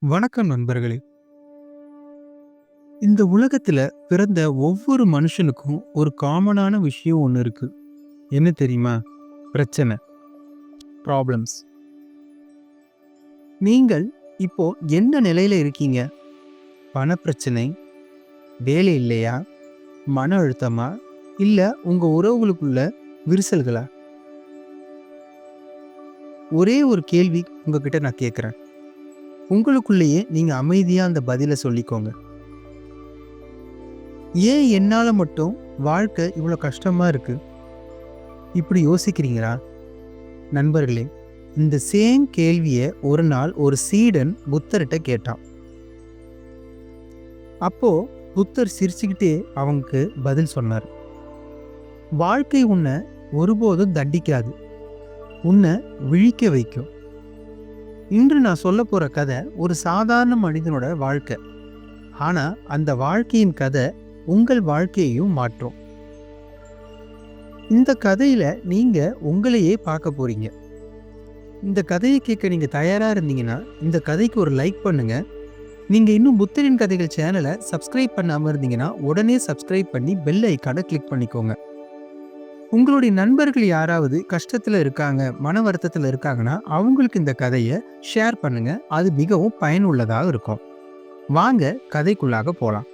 வணக்கம் நண்பர்களே. இந்த உலகத்துல பிறந்த ஒவ்வொரு மனுஷனுக்கும் ஒரு காமனான விஷயம் ஒண்ணு இருக்கு. என்ன தெரியுமா? பிரச்சனை, ப்ராப்ளம்ஸ். நீங்கள் இப்போ என்ன நிலையில இருக்கீங்க? பணப்பிரச்சனை, வேலை இல்லையா? மன அழுத்தமா? இல்ல உங்க உறவுகளுக்குள்ள விரிசல்களா? ஒரே ஒரு கேள்வி உங்ககிட்ட நான் கேட்கிறேன். உங்களுக்குள்ளேயே நீங்க அமைதியா அந்த பதில சொல்லிக்கோங்க. ஏன் என்னால மட்டும் வாழ்க்கை இவ்வளோ கஷ்டமா இருக்கு? இப்படி யோசிக்கிறீங்களா? நண்பர்களே, இந்த சேம் கேள்வியை ஒரு நாள் ஒரு சீடன் புத்தர்கிட்ட கேட்டான். அப்போ புத்தர் சிரிச்சுக்கிட்டே அவனுக்கு பதில் சொன்னார். வாழ்க்கை உன்னை ஒருபோதும் தண்டிக்காது, உன்னை விழிக்க வைக்கும். இன்று நான் சொல்ல போற கதை ஒரு சாதாரண மனிதனோட வாழ்க்கை. ஆனா அந்த வாழ்க்கையின் கதை உங்கள் வாழ்க்கையையும் மாற்றும். இந்த கதையில நீங்க உங்களையே பார்க்க போறீங்க. இந்த கதையை கேட்க நீங்க தயாரா இருந்தீங்கன்னா இந்த கதைக்கு ஒரு லைக் பண்ணுங்க. நீங்க இன்னும் புத்தரின் கதைகள் சேனலை சப்ஸ்கிரைப் பண்ணாம இருந்தீங்கன்னா உடனே சப்ஸ்கிரைப் பண்ணி பெல் ஐக்கானை கிளிக் பண்ணிக்கோங்க. உங்களுடைய நண்பர்கள் யாராவது கஷ்டத்துல இருக்காங்க, மன வருத்தத்துல இருக்காங்கன்னா அவங்களுக்கு இந்த கதையை ஷேர் பண்ணுங்க. அது மிகவும் பயனுள்ளதாக இருக்கும். வாங்க கதைக்குள்ளாக போலாம்.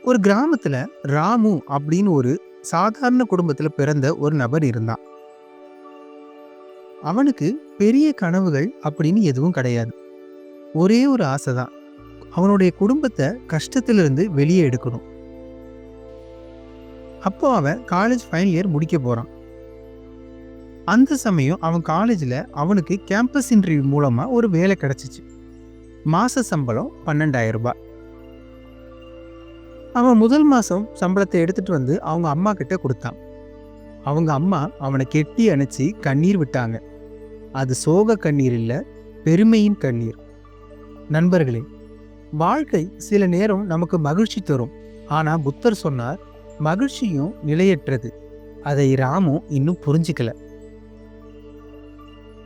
ஒரு கிராமத்துல ராமு அப்படின்னு ஒரு சாதாரண குடும்பத்துல பிறந்த ஒரு நபர் இருந்தான். அவனுக்கு பெரிய கனவுகள் அப்படின்னு எதுவும் கிடையாது. ஒரே ஒரு ஆசைதான், அவனுடைய குடும்பத்தை கஷ்டத்திலிருந்து வெளியே எடுக்கணும். அப்போ அவன் காலேஜ் ஃபைனல் இயர் முடிக்க போறான். அந்த சமயம் அவன் காலேஜில் அவனுக்கு கேம்பஸ் இன்டர்வியூ மூலமா ஒரு வேலை கிடைச்சிச்சு. மாச சம்பளம் 12,000 ரூபாய். அவன் முதல் மாசம் சம்பளத்தை எடுத்துட்டு வந்து அவங்க அம்மா கிட்ட கொடுத்தான். அவங்க அம்மா அவனை கெட்டி அணைச்சி கண்ணீர் விட்டாங்க. அது சோக கண்ணீர் இல்ல, பெருமையின் கண்ணீர். நண்பர்களே, வாழ்க்கை சில நேரம் நமக்கு மகிழ்ச்சி தரும். ஆனா புத்தர் சொன்னார், மகிழ்ச்சியும் நிலையற்றது. அதை ராமு இன்னும் புரிஞ்சுக்கல.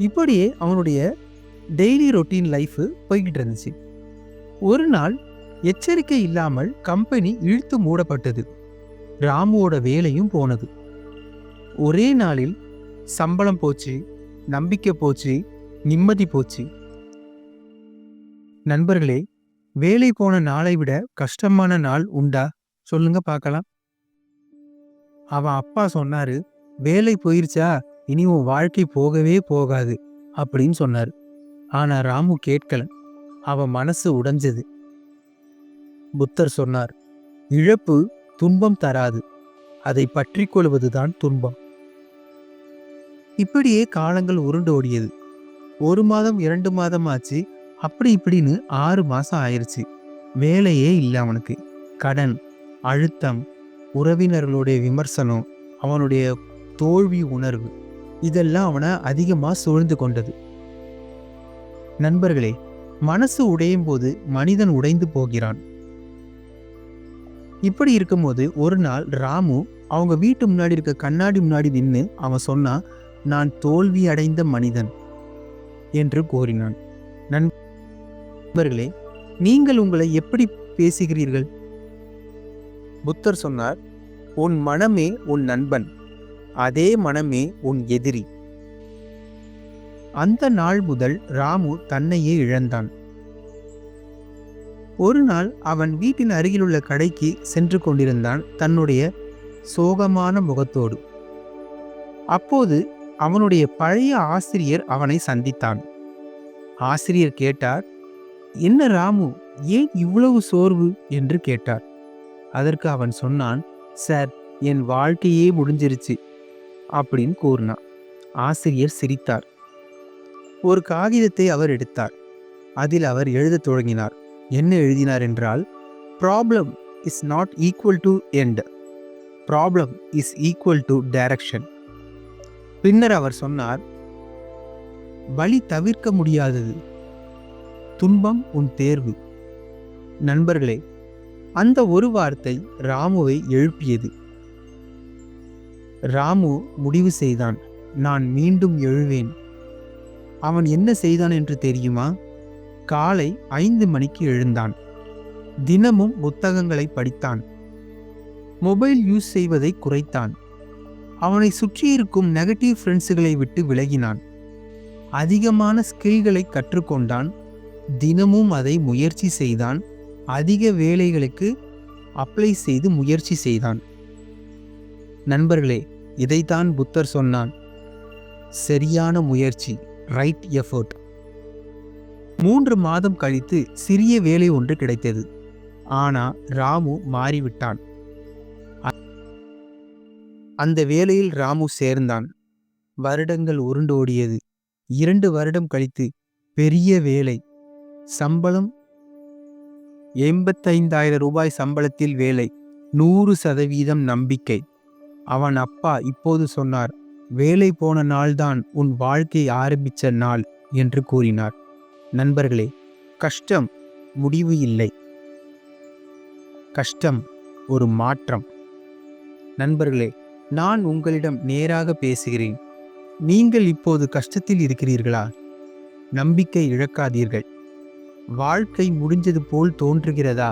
இப்படியே அவனுடைய டெய்லி ரொட்டீன் லைஃப் போய்கிட்டு இருந்துச்சு. ஒரு நாள் எச்சரிக்கை இல்லாமல் கம்பெனி இழுத்து மூடப்பட்டது. ராமுவோட வேலையும் போனது. ஒரே நாளில் சம்பளம் போச்சு, நம்பிக்கை போச்சு, நிம்மதி போச்சு. நண்பர்களே, வேலை போன நாளை விட கஷ்டமான நாள் உண்டா? சொல்லுங்க பார்க்கலாம். அவன் அப்பா சொன்னாரு, வேலை போயிருச்சா, இனி உன் வாழ்க்கை போகவே போகாது அப்படின்னு சொன்னாரு. ஆனா ராமு கேட்கல. அவன் மனசு உடைஞ்சது. புத்தர் சொன்னார், இழப்பு துன்பம் தராது, அதை பற்றி கொள்வதுதான் துன்பம். இப்படியே காலங்கள் உருண்டு ஓடியது. 1 மாதம் 2 மாதம் ஆச்சு. அப்படி இப்படின்னு 6 மாசம் ஆயிருச்சு. வேலையே இல்லை அவனுக்கு. கடன், அழுத்தம், உறவினர்களுடைய விமர்சனம், அவனுடைய தோல்வி உணர்வு, இதெல்லாம் அவனை அதிகமா சூழ்ந்து கொண்டது. நண்பர்களே, மனசு உடையும் போது மனிதன் உடைந்து போகிறான். இப்படி இருக்கும்போது ஒரு நாள் ராமு அவங்க வீட்டு முன்னாடி இருக்க கண்ணாடி முன்னாடி நின்று அவன் சொன்னான், நான் தோல்வி அடைந்த மனிதன் என்று கூறினான். நண்பர்களே, நீங்கள் உங்களை எப்படி பேசுகிறீர்கள்? புத்தர் சொன்னார், உன் மனமே உன் நண்பன், அதே மனமே உன் எதிரி. அந்த நாள் முதல் ராமு தன்னையே இழந்தான். ஒரு நாள் அவன் வீட்டின் அருகிலுள்ள கடைக்கு சென்று கொண்டிருந்தான், தன்னுடைய சோகமான முகத்தோடு. அப்போது அவனுடைய பழைய ஆசிரியர் அவனை சந்தித்தான். ஆசிரியர் கேட்டார், என்ன ராமு, ஏன் இவ்வளவு சோர்வு என்று கேட்டார். அதற்கு அவன் சொன்னான், சார், என் வாழ்க்கையே முடிஞ்சிருச்சு அப்படின்னு கூறினான். ஆசிரியர் சிரித்தார். ஒரு காகிதத்தை அவர் எடுத்தார். அதில் அவர் எழுதத் தொடங்கினார். என்ன எழுதினார் என்றால், problem is not equal to end, problem is equal to direction. பின்னர் அவர் சொன்னார், வலி தவிர்க்க முடியாதது, துன்பம் உன் தேர்வு. நண்பர்களே, அந்த ஒரு வார்த்தை ராமுவை எழுப்பியது. ராமு முடிவு செய்தான், நான் மீண்டும் எழுவேன். அவன் என்ன செய்தான் என்று தெரியுமா? காலை 5 மணிக்கு எழுந்தான். தினமும் புத்தகங்களை படித்தான். மொபைல் யூஸ் செய்வதை குறைத்தான். அவனை சுற்றியிருக்கும் நெகட்டிவ் ஃப்ரெண்ட்ஸுகளை விட்டு விலகினான். அதிகமான ஸ்கில்களை கற்றுக்கொண்டான். தினமும் அதை முயற்சி செய்தான். அதிக வேலைகளுக்கு அப்ளை செய்து முயற்சி செய்தான். நண்பர்களே, இதைத்தான் புத்தர் சொன்னான். சரியான முயற்சி, ரைட் எஃபர்ட். 3 மாதம் கழித்து சிறிய வேலை ஒன்று கிடைத்தது. ஆனா ராமு மாறிவிட்டான். அந்த வேலையில் ராமு சேர்ந்தான். வருடங்கள் உருண்டோடியது. 2 வருடம் கழித்து பெரிய வேலை. சம்பளம் 85,000 ரூபாய் சம்பளத்தில் வேலை. 100% நம்பிக்கை. அவன் அப்பா இப்போது சொன்னார், வேலை போன நாள்தான் உன் வாழ்க்கை ஆரம்பிச்ச நாள் என்று கூறினார். நண்பர்களே, கஷ்டம் முடிவு இல்லை. கஷ்டம் ஒரு மாற்றம். நண்பர்களே, நான் உங்களிடம் நேராக பேசுகிறேன். நீங்கள் இப்போது கஷ்டத்தில் இருக்கிறீர்களா? நம்பிக்கை இழக்காதீர்கள். வாழ்க்கை முடிஞ்சது போல் தோன்றுகிறதா?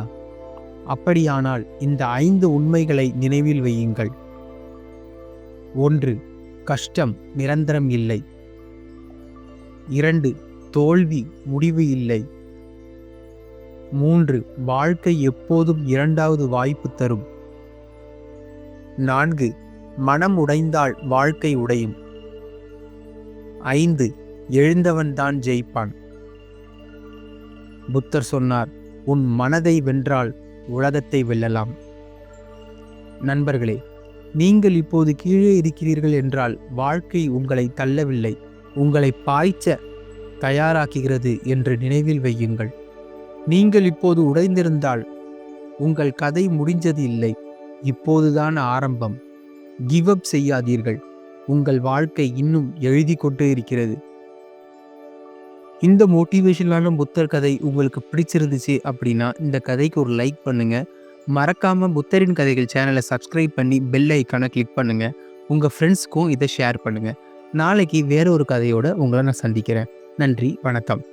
அப்படியானால் இந்த 5 உண்மைகளை நினைவில் வையுங்கள். 1. கஷ்டம் நிரந்தரம் இல்லை. 2. தோல்வி முடிவு இல்லை. 3. வாழ்க்கை எப்போதும் 2வது வாய்ப்பு தரும். 4. மனம் உடைந்தால் வாழ்க்கை உடையும். 5. எழுந்தவன்தான் ஜெயிப்பான். புத்தர் சொன்னார், உன் மனதை வென்றால் உலகத்தை வெல்லலாம். நண்பர்களே, நீங்கள் இப்போது கீழே இருக்கிறீர்கள் என்றால் வாழ்க்கை உங்களை தள்ளவில்லை, உங்களை பாய்ச்ச தயாராக்குகிறது என்று நினைவில் வையுங்கள். நீங்கள் இப்போது உடைந்திருந்தால் உங்கள் கதை முடிஞ்சது இல்லை, இப்போதுதான் ஆரம்பம். கிவ் அப் செய்யாதீர்கள். உங்கள் வாழ்க்கை இன்னும் எழுதி கொண்டே இருக்கிறது. இந்த மோட்டிவேஷனான புத்தர் கதை உங்களுக்கு பிடிச்சிருந்துச்சு அப்படின்னா இந்த கதைக்கு ஒரு லைக் பண்ணுங்க. மறக்காம புத்தரின் கதைகள் சேனலை சப்ஸ்கிரைப் பண்ணி பெல் ஐக்கானை கிளிக் பண்ணுங்க. உங்க ஃப்ரெண்ட்ஸ்க்கும் இதை ஷேர் பண்ணுங்க. நாளைக்கு வேற ஒரு கதையோட உங்களை நான் சந்திக்கிறேன். நன்றி, வணக்கம்.